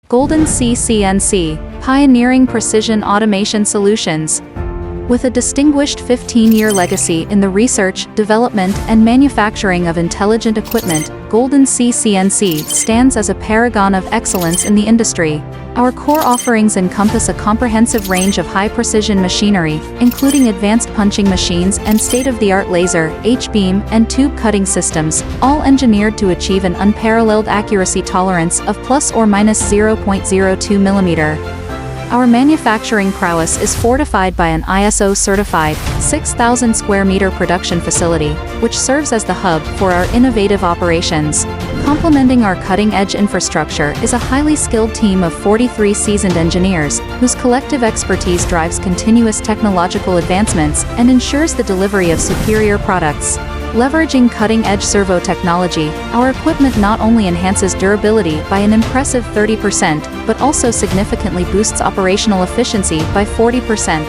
Golden Sea CNC, pioneering precision automation solutions. With a distinguished 15-year legacy in the research, development, and manufacturing of intelligent equipment, Golden Sea CNC stands as a paragon of excellence in the industry. Our core offerings encompass a comprehensive range of high-precision machinery, including advanced punching machines and state-of-the-art laser, H-beam, and tube cutting systems, all engineered to achieve an unparalleled accuracy tolerance of plus or minus 0.02 mm. Our manufacturing prowess is fortified by an ISO-certified, 6,000 square meter production facility, which serves as the hub for our innovative operations. Complementing our cutting-edge infrastructure is a highly skilled team of 43 seasoned engineers, whose collective expertise drives continuous technological advancements and ensures the delivery of superior products. Leveraging cutting-edge servo technology, our equipment not only enhances durability by an impressive 30%, but also significantly boosts operational efficiency by 40%.